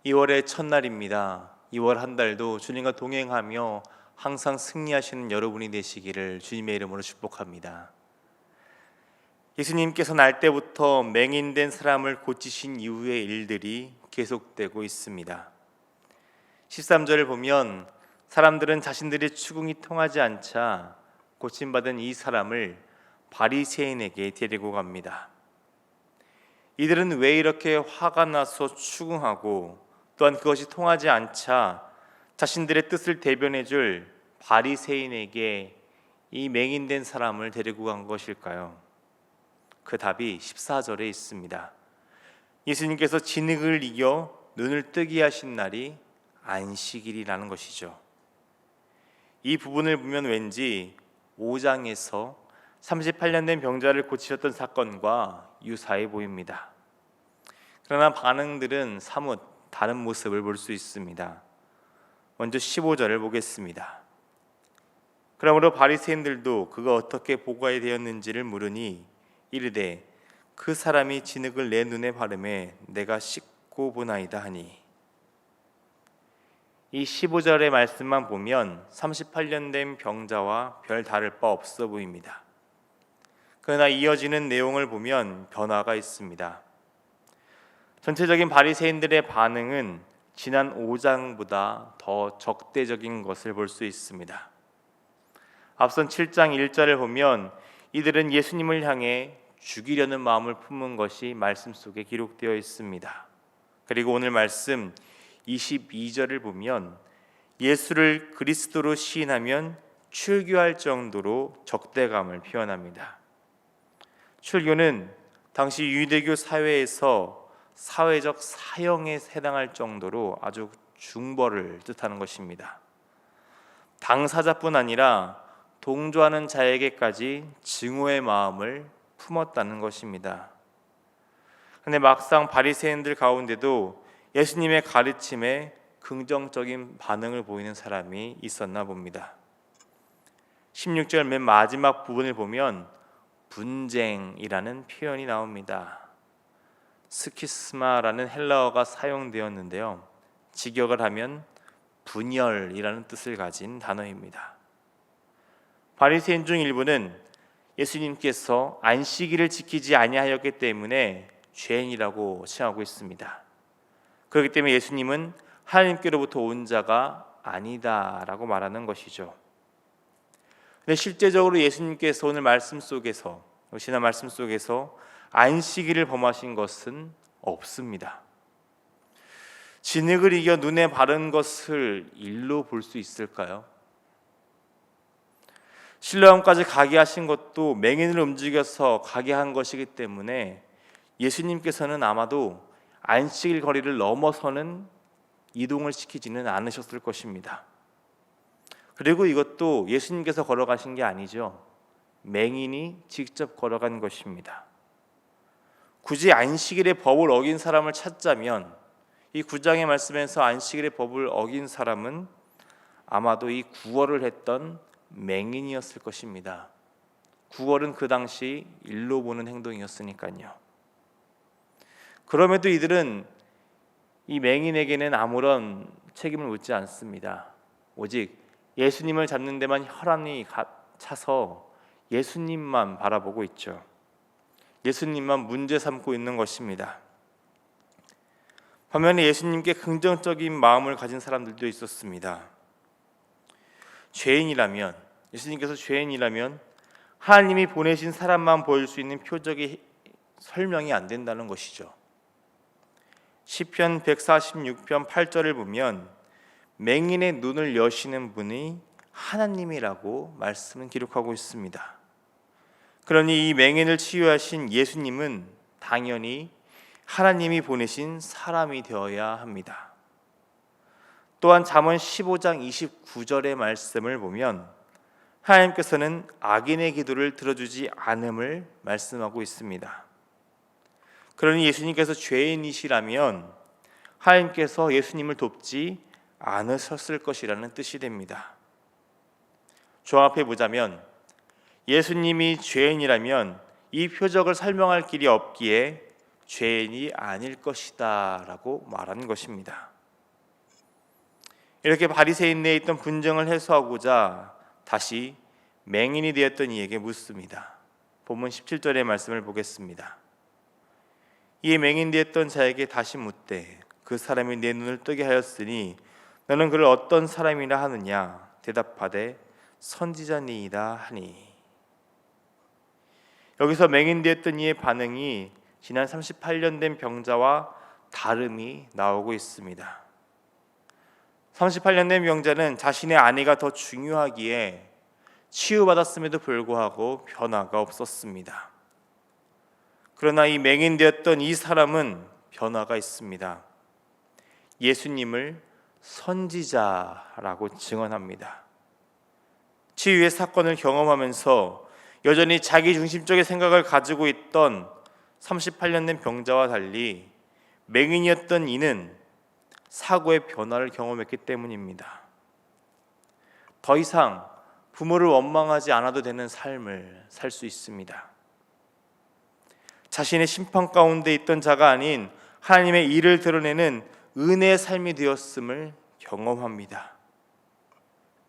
2월의 첫날입니다. 2월 한 달도 주님과 동행하며 항상 승리하시는 여러분이 되시기를 주님의 이름으로 축복합니다. 예수님께서 날 때부터 맹인된 사람을 고치신 이후의 일들이 계속되고 있습니다. 13절을 보면 사람들은 자신들의 추궁이 통하지 않자 고침받은 이 사람을 바리새인에게 데리고 갑니다. 이들은 왜 이렇게 화가 나서 추궁하고 또한 그것이 통하지 않자 자신들의 뜻을 대변해 줄 바리새인에게 이 맹인된 사람을 데리고 간 것일까요? 그 답이 14절에 있습니다. 예수님께서 진흙을 이겨 눈을 뜨게 하신 날이 안식일이라는 것이죠. 이 부분을 보면 왠지 5장에서 38년 된 병자를 고치셨던 사건과 유사해 보입니다. 그러나 반응들은 사뭇 다른 모습을 볼 수 있습니다. 먼저 15절을 보겠습니다. 그러므로 바리새인들도 그가 어떻게 보고하게 되었는지를 물으니 이르되 그 사람이 진흙을 내 눈에 바르매 내가 씻고 보나이다 하니. 이 15절의 말씀만 보면 38년 된 병자와 별 다를 바 없어 보입니다. 그러나 이어지는 내용을 보면 변화가 있습니다. 전체적인 바리새인들의 반응은 지난 5장보다 더 적대적인 것을 볼 수 있습니다. 앞선 7장 1절을 보면 이들은 예수님을 향해 죽이려는 마음을 품은 것이 말씀 속에 기록되어 있습니다. 그리고 오늘 말씀 22절을 보면 예수를 그리스도로 시인하면 출교할 정도로 적대감을 표현합니다. 출교는 당시 유대교 사회에서 사회적 사형에 해당할 정도로 아주 중벌을 뜻하는 것입니다. 당사자뿐 아니라 동조하는 자에게까지 증오의 마음을 품었다는 것입니다. 그런데 막상 바리새인들 가운데도 예수님의 가르침에 긍정적인 반응을 보이는 사람이 있었나 봅니다. 16절 맨 마지막 부분을 보면 분쟁이라는 표현이 나옵니다. 스키스마라는 헬라어가 사용되었는데요, 직역을 하면 분열이라는 뜻을 가진 단어입니다. 바리새인 중 일부는 예수님께서 안식일을 지키지 아니하였기 때문에 죄인이라고 칭하고 있습니다. 그렇기 때문에 예수님은 하나님께로부터 온 자가 아니다라고 말하는 것이죠. 근데 실제적으로 예수님께서 오늘 말씀 속에서, 지난 말씀 속에서 안식일을 범하신 것은 없습니다. 진흙을 이겨 눈에 바른 것을 일로 볼 수 있을까요? 실로암까지 가게 하신 것도 맹인을 움직여서 가게 한 것이기 때문에 예수님께서는 아마도 안식일 거리를 넘어서는 이동을 시키지는 않으셨을 것입니다. 그리고 이것도 예수님께서 걸어가신 게 아니죠. 맹인이 직접 걸어간 것입니다. 굳이 안식일의 법을 어긴 사람을 찾자면 이 9장의 말씀에서 안식일의 법을 어긴 사람은 아마도 이 구걸을 했던 맹인이었을 것입니다. 구걸은 그 당시 일로 보는 행동이었으니까요. 그럼에도 이들은 이 맹인에게는 아무런 책임을 묻지 않습니다. 오직 예수님을 잡는 데만 혈안이 차서 예수님만 바라보고 있죠. 예수님만 문제 삼고 있는 것입니다. 반면에 예수님께 긍정적인 마음을 가진 사람들도 있었습니다. 죄인이라면, 예수님께서 죄인이라면 하나님이 보내신 사람만 보일 수 있는 표적이 설명이 안 된다는 것이죠. 시편 146편 8절을 보면 맹인의 눈을 여시는 분이 하나님이라고 말씀은 기록하고 있습니다. 그러니 이 맹인을 치유하신 예수님은 당연히 하나님이 보내신 사람이 되어야 합니다. 또한 잠언 15장 29절의 말씀을 보면 하나님께서는 악인의 기도를 들어주지 않음을 말씀하고 있습니다. 그러니 예수님께서 죄인이시라면 하나님께서 예수님을 돕지 않으셨을 것이라는 뜻이 됩니다. 종합해 보자면 예수님이 죄인이라면 이 표적을 설명할 길이 없기에 죄인이 아닐 것이다 라고 말한 것입니다. 이렇게 바리새인 내에 있던 분쟁을 해소하고자 다시 맹인이 되었던 이에게 묻습니다. 본문 17절의 말씀을 보겠습니다. 이에 맹인 되었던 자에게 다시 묻되 그 사람이 내 눈을 뜨게 하였으니 너는 그를 어떤 사람이라 하느냐? 대답하되 선지자니이다 하니. 여기서 맹인 되었던 이의 반응이 지난 38년 된 병자와 다름이 나오고 있습니다. 38년 된 병자는 자신의 아내가 더 중요하기에 치유받았음에도 불구하고 변화가 없었습니다. 그러나 이 맹인 되었던 이 사람은 변화가 있습니다. 예수님을 선지자라고 증언합니다. 치유의 사건을 경험하면서 여전히 자기 중심적인 생각을 가지고 있던 38년 된 병자와 달리 맹인이었던 이는 사고의 변화를 경험했기 때문입니다. 더 이상 부모를 원망하지 않아도 되는 삶을 살 수 있습니다. 자신의 심판 가운데 있던 자가 아닌 하나님의 일을 드러내는 은혜의 삶이 되었음을 경험합니다.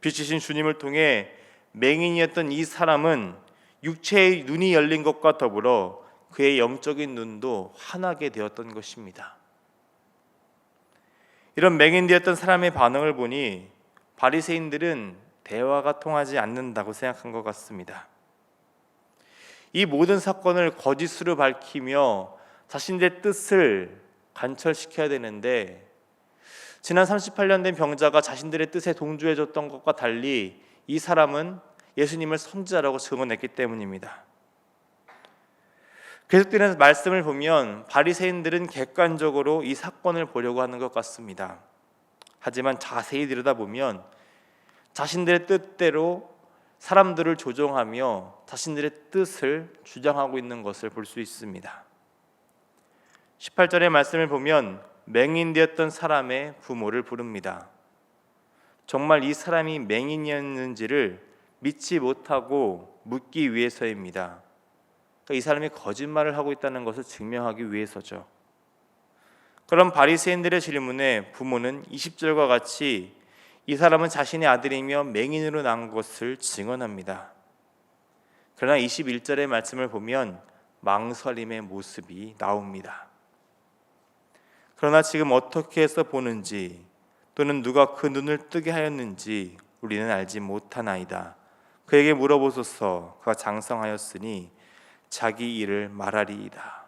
빛이신 주님을 통해 맹인이었던 이 사람은 육체의 눈이 열린 것과 더불어 그의 영적인 눈도 환하게 되었던 것입니다. 이런 맹인되었던 사람의 반응을 보니 바리새인들은 대화가 통하지 않는다고 생각한 것 같습니다. 이 모든 사건을 거짓으로 밝히며 자신들의 뜻을 관철시켜야 되는데 지난 38년 된 병자가 자신들의 뜻에 동조해 줬던 것과 달리 이 사람은 예수님을 선지자라고 증언했기 때문입니다. 계속되는 말씀을 보면 바리새인들은 객관적으로 이 사건을 보려고 하는 것 같습니다. 하지만 자세히 들여다보면 자신들의 뜻대로 사람들을 조종하며 자신들의 뜻을 주장하고 있는 것을 볼 수 있습니다. 18절의 말씀을 보면 맹인되었던 사람의 부모를 부릅니다. 정말 이 사람이 맹인이었는지를 믿지 못하고 묻기 위해서입니다. 이 사람이 거짓말을 하고 있다는 것을 증명하기 위해서죠. 그럼 바리새인들의 질문에 부모는 20절과 같이 이 사람은 자신의 아들이며 맹인으로 난 것을 증언합니다. 그러나 21절의 말씀을 보면 망설임의 모습이 나옵니다. 그러나 지금 어떻게 해서 보는지 또는 누가 그 눈을 뜨게 하였는지 우리는 알지 못하나이다. 그에게 물어보소서. 그가 장성하였으니 자기 일을 말하리이다.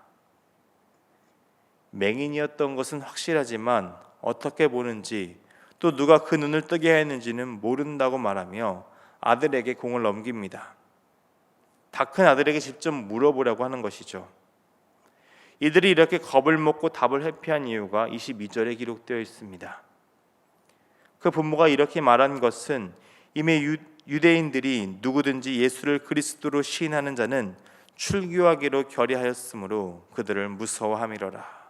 맹인이었던 것은 확실하지만 어떻게 보는지 또 누가 그 눈을 뜨게 했는지는 모른다고 말하며 아들에게 공을 넘깁니다. 다 큰 아들에게 직접 물어보려고 하는 것이죠. 이들이 이렇게 겁을 먹고 답을 회피한 이유가 22절에 기록되어 있습니다. 그 부모가 이렇게 말한 것은 이미 유대인들이 누구든지 예수를 그리스도로 시인하는 자는 출교하기로 결의하였으므로 그들을 무서워함이로라.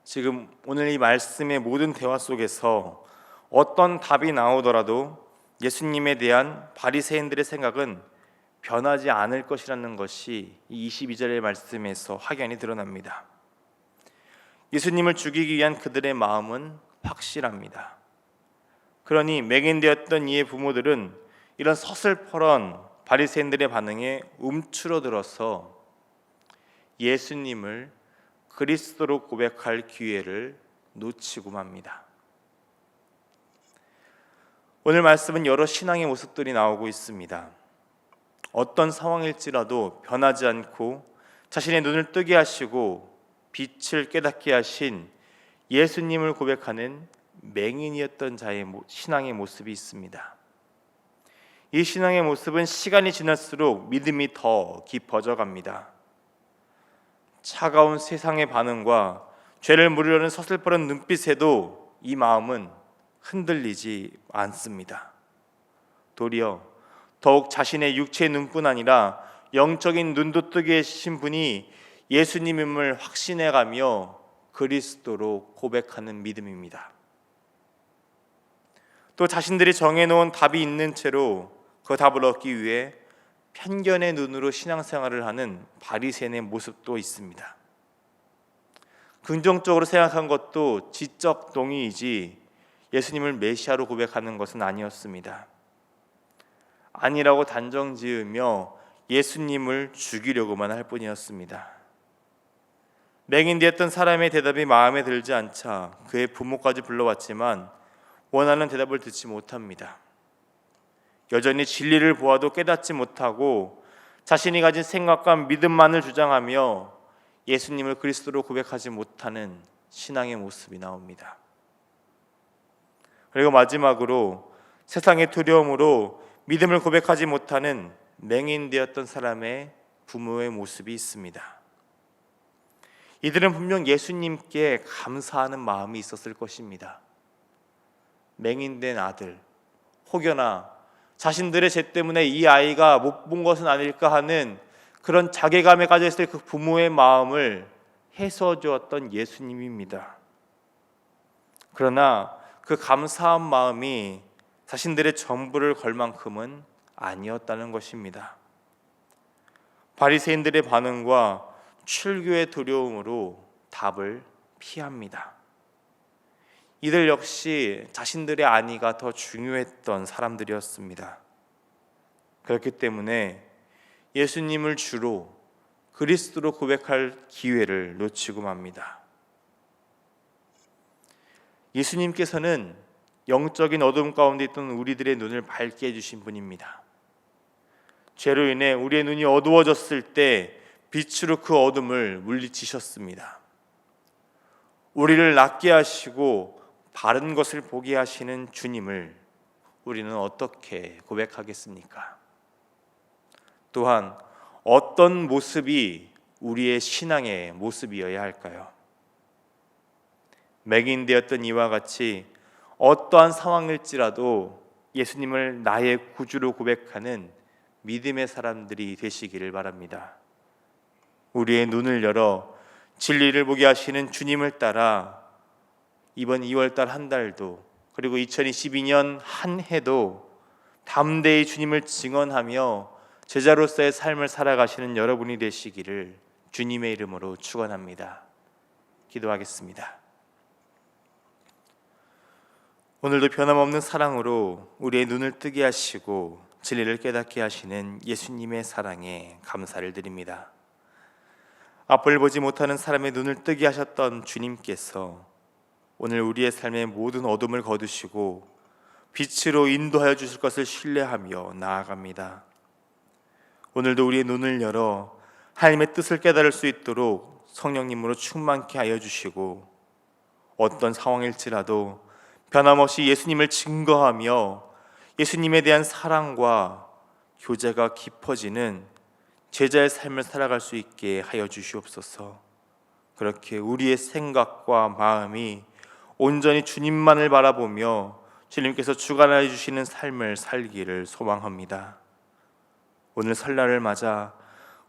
지금 오늘 이 말씀의 모든 대화 속에서 어떤 답이 나오더라도 예수님에 대한 바리새인들의 생각은 변하지 않을 것이라는 것이 이 22절의 말씀에서 확연히 드러납니다. 예수님을 죽이기 위한 그들의 마음은 확실합니다. 그러니 맹인되었던 이의 부모들은 이런 서슬퍼런 바리새인들의 반응에 움츠러들어서 예수님을 그리스도로 고백할 기회를 놓치고 맙니다. 오늘 말씀은 여러 신앙의 모습들이 나오고 있습니다. 어떤 상황일지라도 변하지 않고 자신의 눈을 뜨게 하시고 빛을 깨닫게 하신 예수님을 고백하는 맹인이었던 자의 신앙의 모습이 있습니다. 이 신앙의 모습은 시간이 지날수록 믿음이 더 깊어져 갑니다. 차가운 세상의 반응과 죄를 물으려는 서슬퍼런 눈빛에도 이 마음은 흔들리지 않습니다. 도리어 더욱 자신의 육체의 눈뿐 아니라 영적인 눈도 뜨게 하신 분이 예수님임을 확신해가며 그리스도로 고백하는 믿음입니다. 또 자신들이 정해놓은 답이 있는 채로 그 답을 얻기 위해 편견의 눈으로 신앙생활을 하는 바리새인의 모습도 있습니다. 긍정적으로 생각한 것도 지적 동의이지 예수님을 메시아로 고백하는 것은 아니었습니다. 아니라고 단정지으며 예수님을 죽이려고만 할 뿐이었습니다. 맹인되었던 사람의 대답이 마음에 들지 않자 그의 부모까지 불러왔지만 원하는 대답을 듣지 못합니다. 여전히 진리를 보아도 깨닫지 못하고 자신이 가진 생각과 믿음만을 주장하며 예수님을 그리스도로 고백하지 못하는 신앙의 모습이 나옵니다. 그리고 마지막으로 세상의 두려움으로 믿음을 고백하지 못하는 맹인되었던 사람의 부모의 모습이 있습니다. 이들은 분명 예수님께 감사하는 마음이 있었을 것입니다. 맹인된 아들, 혹여나 자신들의 죄 때문에 이 아이가 못 본 것은 아닐까 하는 그런 자괴감에 빠져 있을 그 부모의 마음을 해소 주었던 예수님입니다. 그러나 그 감사한 마음이 자신들의 전부를 걸 만큼은 아니었다는 것입니다. 바리새인들의 반응과 출교의 두려움으로 답을 피합니다. 이들 역시 자신들의 안위가 더 중요했던 사람들이었습니다. 그렇기 때문에 예수님을 주로 그리스도로 고백할 기회를 놓치고 맙니다. 예수님께서는 영적인 어둠 가운데 있던 우리들의 눈을 밝게 해주신 분입니다. 죄로 인해 우리의 눈이 어두워졌을 때 빛으로 그 어둠을 물리치셨습니다. 우리를 낫게 하시고 바른 것을 보게 하시는 주님을 우리는 어떻게 고백하겠습니까? 또한 어떤 모습이 우리의 신앙의 모습이어야 할까요? 맹인되었던 이와 같이 어떠한 상황일지라도 예수님을 나의 구주로 고백하는 믿음의 사람들이 되시기를 바랍니다. 우리의 눈을 열어 진리를 보게 하시는 주님을 따라 이번 2월달 한 달도 그리고 2022년 한 해도 담대히 주님을 증언하며 제자로서의 삶을 살아가시는 여러분이 되시기를 주님의 이름으로 축원합니다. 기도하겠습니다. 오늘도 변함없는 사랑으로 우리의 눈을 뜨게 하시고 진리를 깨닫게 하시는 예수님의 사랑에 감사를 드립니다. 앞을 보지 못하는 사람의 눈을 뜨게 하셨던 주님께서 오늘 우리의 삶의 모든 어둠을 거두시고 빛으로 인도하여 주실 것을 신뢰하며 나아갑니다. 오늘도 우리의 눈을 열어 하나님의 뜻을 깨달을 수 있도록 성령님으로 충만케 하여 주시고 어떤 상황일지라도 변함없이 예수님을 증거하며 예수님에 대한 사랑과 교제가 깊어지는 제자의 삶을 살아갈 수 있게 하여 주시옵소서. 그렇게 우리의 생각과 마음이 온전히 주님만을 바라보며 주님께서 주관하여 주시는 삶을 살기를 소망합니다. 오늘 설날을 맞아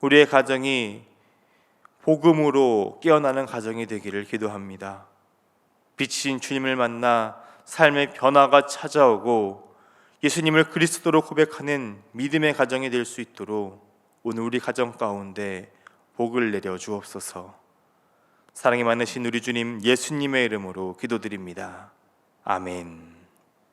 우리의 가정이 복음으로 깨어나는 가정이 되기를 기도합니다. 빛이신 주님을 만나 삶의 변화가 찾아오고 예수님을 그리스도로 고백하는 믿음의 가정이 될 수 있도록 오늘 우리 가정 가운데 복을 내려 주옵소서. 사랑이 많으신 우리 주님 예수님의 이름으로 기도드립니다. 아멘.